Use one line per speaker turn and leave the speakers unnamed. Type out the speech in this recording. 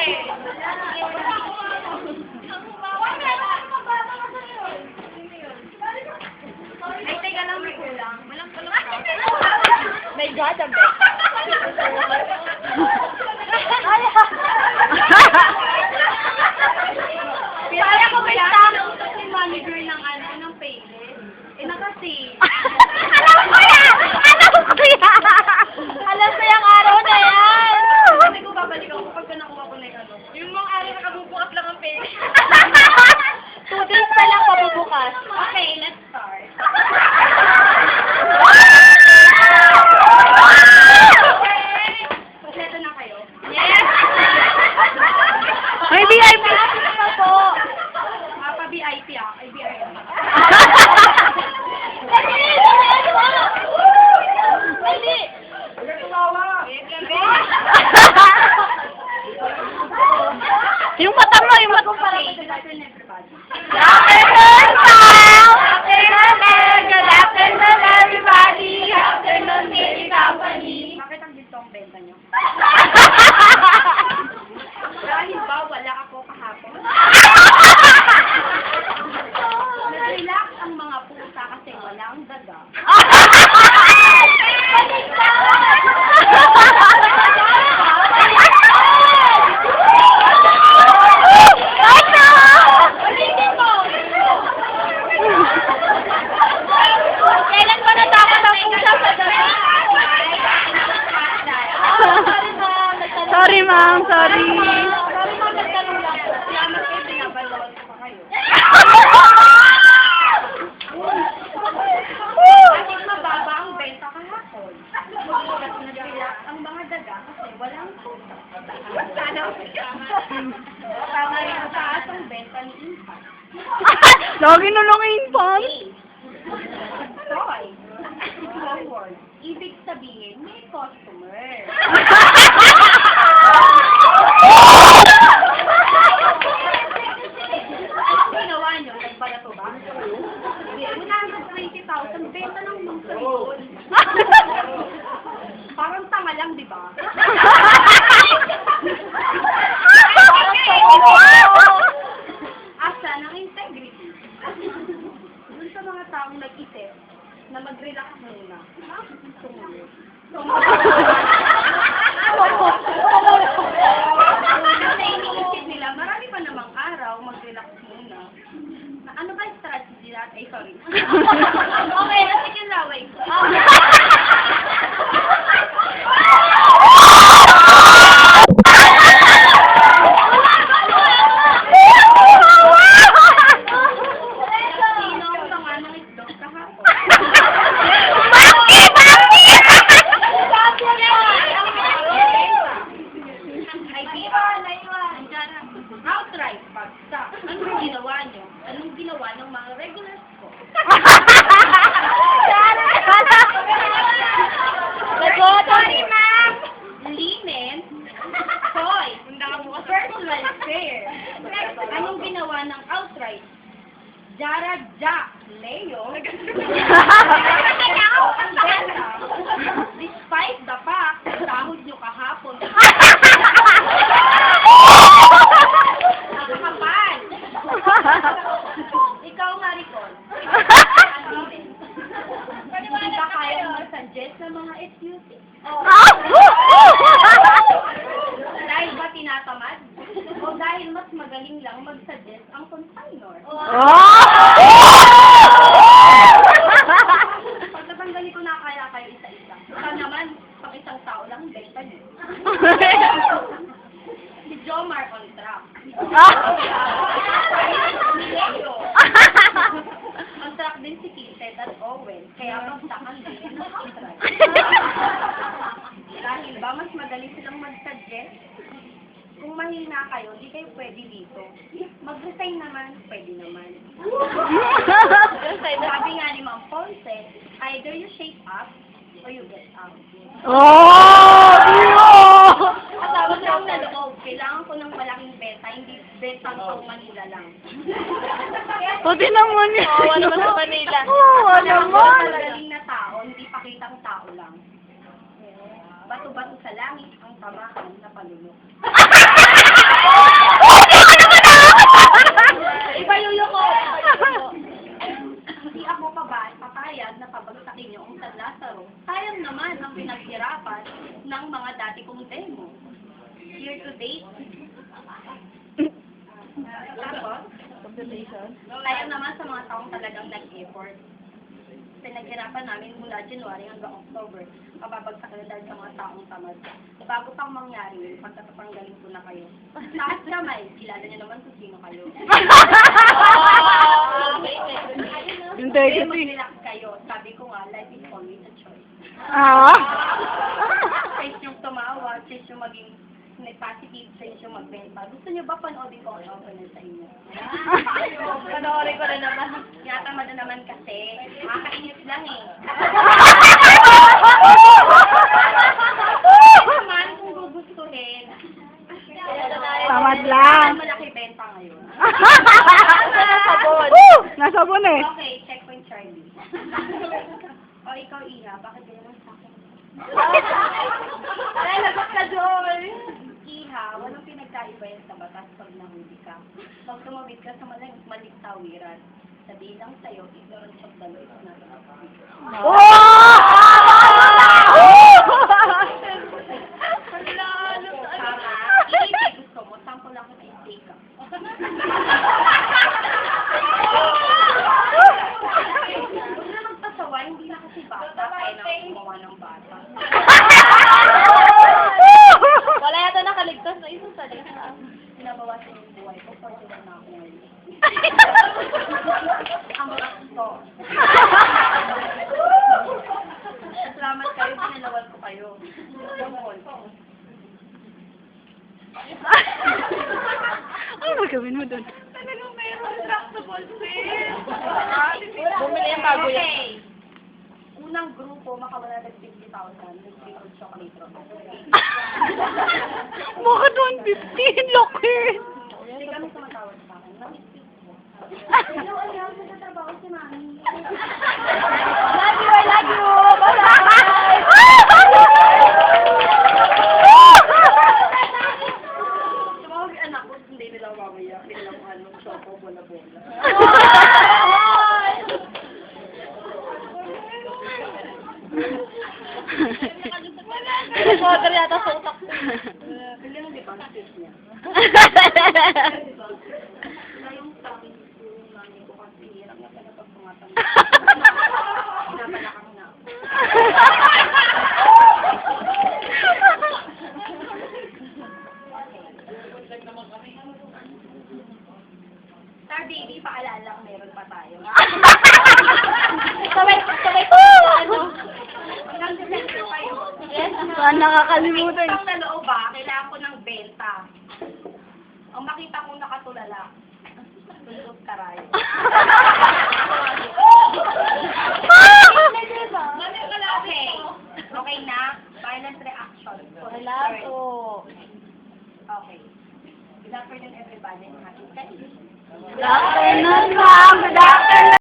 Ay, teka lang, may kulang. Walang kulang.
May God, ang
Kaya ko may nausap si manager ng ng Payless. Nakasi.
Alam ko yan! Alam ko yan! Alam ko yung araw na yan!
Kasi ko babalik ako pagka nakuha ko na yung yung mga araw na kabubukas lang ang Payless.
2 days pa lang pabubukas.
Okay, let's start. Kompleto na kayo? Yes!
May VIP pa po!
Pa-VIP ah. Ay, VIP.
Hindi! Yung mata mo, yung mata mo.
Good afternoon, everybody.
Good afternoon, everybody!
Good afternoon, Daily Company. Bakit ang dito ang benta nyo? Dahil ba wala ako kahapon? Nag-relax ang mga pusa kasi walang daga.
Kailan ba natakot ang pusa sa gabi? Sorry, ma'am. Sorry.
Sorry, ma'am, nagtanong lang po. Salamat kayo, binabalawal ko pa kayo. Bakit mababa ang benta kahapon? At nag-relax ang mga daga kasi walang pusa. Tama rin ang taas ang benta ni Impact.
Lagi na lang infant.
Toy. Forward. Ibig sabihin, may customer. Anong ginawa nyo? Nagpalato ba? 120,000 benta ng lusa yun. Parang tanga lang, di ba? Asa ng integrity. Dun sa mga taong nag-isip na mag-relax muna. Kasi iniisip nila, marami pa namang araw mag-relax muna. Ano ba yung strategy natin? Ay, sorry. Okay, nasik yung laway ko. Sino ang tanga ng itlog kahapon? Outright, bagsak. Anong ginawa nyo? Anong ginawa ng mga regulars ko? Sorry, ma'am! Linen, toy, personal care. Anong ginawa ng outright? Jara Jack, Leo. Ang benta, despite the fact, sahod nyo kahapon. Nakakapal. Ikaw, Maricol. Hindi ba kaya mag-suggest ng mga SUC? Dahil ba tinatamad? O dahil mas magaling lang mag-suggest ang consignor? Pagkatanggalin ko na kaya kayo isa-isa. Baka naman, pang isang tao lang, benta niyo. Si Jomar on track. Leo. On track din si Kitet at Owen. Kaya pagsakan din ng outright. Dahil ba mas madali silang mag-suggest? Kung mahina kayo, di kayo pwede dito. Mag-resign naman, pwede naman. Sabi nga ni Ma'am Ponce, either you shake up or you get out. At tawag lang na loob, kailangan ko ng malaking beta, hindi beta pang Manila lang.
Pati naman yun.
Oo, naman sa Manila.
Oo, naman.
Magaling na tao, hindi pakitang tao lang. Bato-bato sa langit ang tamaan na palunok. year to date. Tapos, tayo naman sa mga taong talagang nag-effort. Pinaghirapan namin mula January hanggang October. Mababagsak na dahil sa mga taong tamad. Bago pang mangyari, pagtatapanggaling ko na kayo. Taas kamay, kilala niyo naman kung sino kayo.
Yung 30.
Mag-relax kayo. Sabi ko nga, life is always a choice.
Ah?
Choice yung tumawa, choice yung maging may positive, choice yung magbenta. Gusto niyo ba panoodin ko ang opener sa inyo?
Panoorin ko na naman.
Tinatamad na naman kasi. Makakainis lang eh. Naman kung gugustuhin.
Tamad lang.
Malaki benta ngayon.
Nasabon. Nasabon eh.
Okay, checkpoint Charlie. O ikaw, Iha, bakit gano'n sa akin?
Ay, lagot ka, Joy.
Iha, walang pinagkaiba yan sa batas pag nahuli ka. Pag tumawid ka sa maling tawiran, sabihin lang sa'yo, ignorance of the law is not enough. Tama. Ihi, gusto mo, sample lang kita i-take ka. Huwag na magpasawa, hindi na kasi bata, kaya na gumawa ng bata.
Wala yata nakaligtas na isa sa lista.
Pinabawasan yung buhay ko, pwede lang na ako ngayon. Ang gusto. Salamat kayo, pinalawal ko kayo.
Ano gagawin mo doon?
Talagang mayroon lang sa bolsil.
Bumili yung bago yan.
Okay. Unang grupo, makawala ng 50,000. Nag-free chocolate roll.
Bakit 150? Laki!
Hindi kami tumatawag sa akin. Nami-speak mo. Hello, ayaw. Nagtatrabaho si Mami.
Love you, I love you!
Tumawag yung anak ko, hindi nila mamaya. Hindi nila kung anong choco, bola-bola.
Nag-order yata sa utak ko.
Bili mo, di ba? Ang cute niya. Yung sabi ko, yung mami ko kasi hirap na pala pag pumatang. Pinabalakang na. Star Baby, paalala, meron pa tayo.
Sabay, ano?
Hanggang December pa yun.
Yes, saan nakakalimutan?
May isang na loob ba, kailangan ko ng benta. Ang makita kong nakatulala, tundot karayo. Okay. Okay na? Violent reaction.
Wala po.
Okay. Good afternoon, everybody. Happy Friday.
Good afternoon, ma'am. Good afternoon.